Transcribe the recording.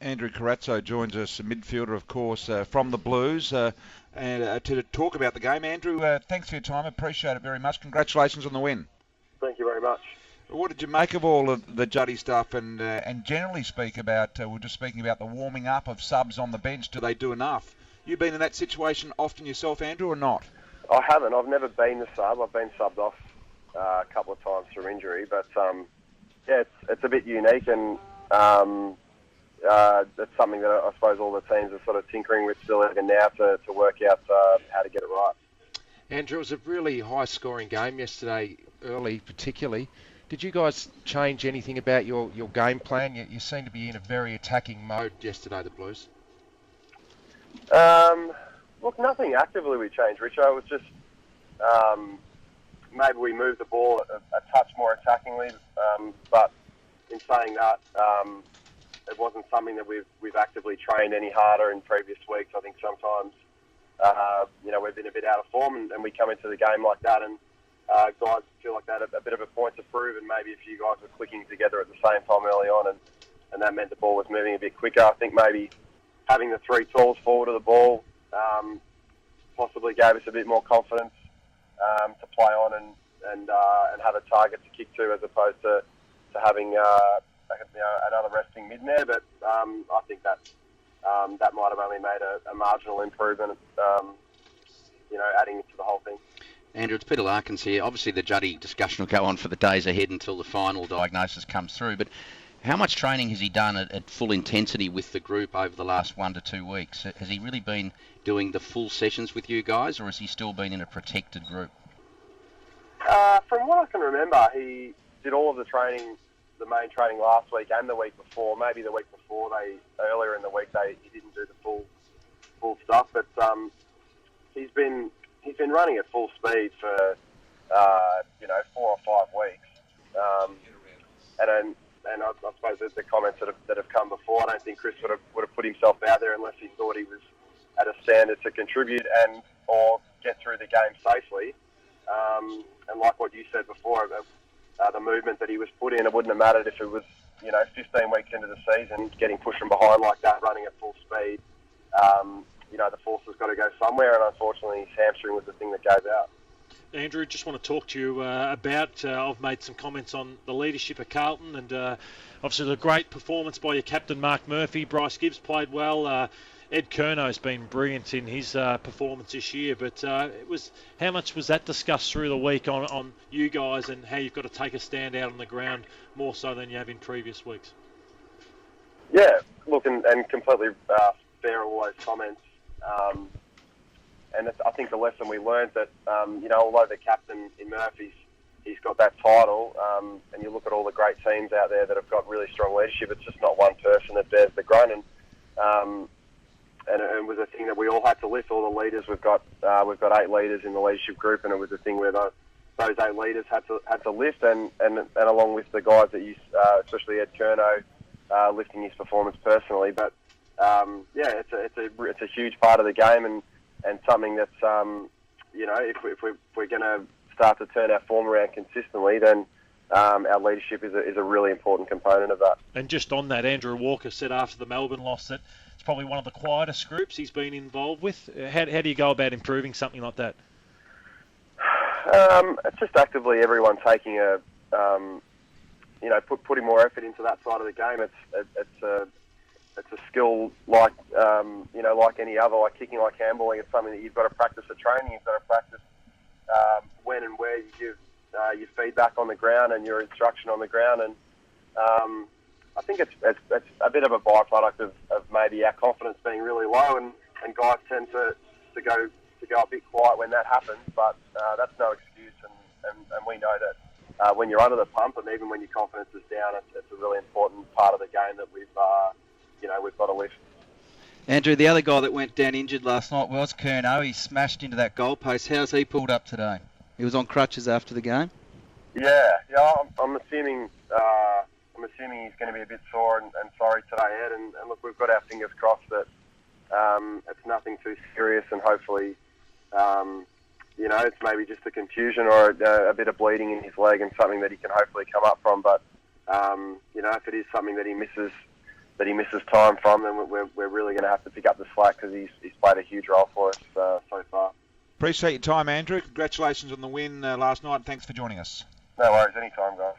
Andrew Carrazzo joins us, a midfielder, of course, from the Blues, and to talk about the game. Andrew, thanks for your time. Appreciate it very much. Congratulations on the win. Thank you very much. What did you make of all of the Juddy stuff, and generally speak about, we're just speaking about the warming up of subs on the bench. Do they do enough? You been in that situation often yourself, Andrew, or not? I haven't. I've never been the sub. I've been subbed off a couple of times through injury, but yeah, it's a bit unique, and it's something that I suppose all the teams are sort of tinkering with still even now to work out how to get it right. Andrew, it was a really high-scoring game yesterday, early particularly. Did you guys change anything about your game plan? You seem to be in a very attacking mode yesterday, the Blues. Look, nothing actively we changed, Richo. It was just maybe we moved the ball a touch more attackingly, but in saying that, it wasn't something that we've actively trained any harder in previous weeks. I think sometimes, we've been a bit out of form, and we come into the game like that, and guys feel like they had a bit of a point to prove, and maybe a few guys were clicking together at the same time early on, and that meant the ball was moving a bit quicker. I think maybe having the three talls forward of the ball possibly gave us a bit more confidence to play on and have a target to kick to, as opposed to having another resting mid there. But I think that might have only made a marginal improvement, adding to the whole thing. Andrew, it's Peter Larkins here. Obviously, the Juddy discussion will go on for the days ahead until the final diagnosis comes through. But how much training has he done at full intensity with the group over the last 1 to 2 weeks? Has he really been doing the full sessions with you guys, or has he still been in a protected group? From what I can remember, he did all of the training, the main training last week and the week before. Maybe the week before, earlier in the week, he didn't do the full stuff. But he's been running at full speed for 4 or 5 weeks, and I suppose the comments that have come before, I don't think Chris would have put himself out there unless he thought he was at a standard to contribute and or get through the game safely. And like what you said before, the movement that he was put in, it wouldn't have mattered if it was 15 weeks into the season, getting pushed from behind like that, running at full speed. The force has got to go somewhere, and unfortunately his hamstring was the thing that goes out. Andrew, just want to talk to you about, I've made some comments on the leadership of Carlton, and obviously the great performance by your captain Mark Murphy. Bryce Gibbs played well. Ed Curnow's been brilliant in his performance this year, but how much was that discussed through the week on you guys and how you've got to take a stand out on the ground more so than you have in previous weeks? Yeah, look, and completely fair all those comments. And I think the lesson we learned that, although the captain in Murphy's, he's got that title, and you look at all the great teams out there that have got really strong leadership, it's just not one person that bears the grunt. And it was a thing that we all had to lift, all the leaders. We've got 8 leaders in the leadership group, and it was a thing where those 8 leaders had to lift, and along with the guys that you, especially Ed Curnow, lifting his performance personally. But it's a huge part of the game, and something that's if we're going to start to turn our form around consistently, then our leadership is a really important component of that. And just on that, Andrew Walker said after the Melbourne loss that it's probably one of the quietest groups he's been involved with. How do you go about improving something like that? It's just actively everyone taking putting more effort into that side of the game. It's a skill like any other, like kicking, like handballing. It's something that you've got to practice at training. You've got to practice when and where you give your feedback on the ground and your instruction on the ground. And I think it's a bit of a byproduct of maybe our confidence being really low, and guys tend to go a bit quiet when that happens. But that's no excuse, and we know that when you're under the pump, and even when your confidence is down, it's a really important part of the game that we've got to lift. Andrew, the other guy that went down injured last night was Curnow. He smashed into that goalpost. How's he pulled up today? He was on crutches after the game. Yeah. I'm assuming he's going to be a bit sore and sorry today, Ed. And look, we've got our fingers crossed that it's nothing too serious, and hopefully, it's maybe just a contusion or a bit of bleeding in his leg, and something that he can hopefully come up from. But if it is something that he misses that he misses time from, then we're really going to have to pick up the slack because he's played a huge role for us so far. Appreciate your time, Andrew. Congratulations on the win last night. Thanks for joining us. No worries, anytime, guys.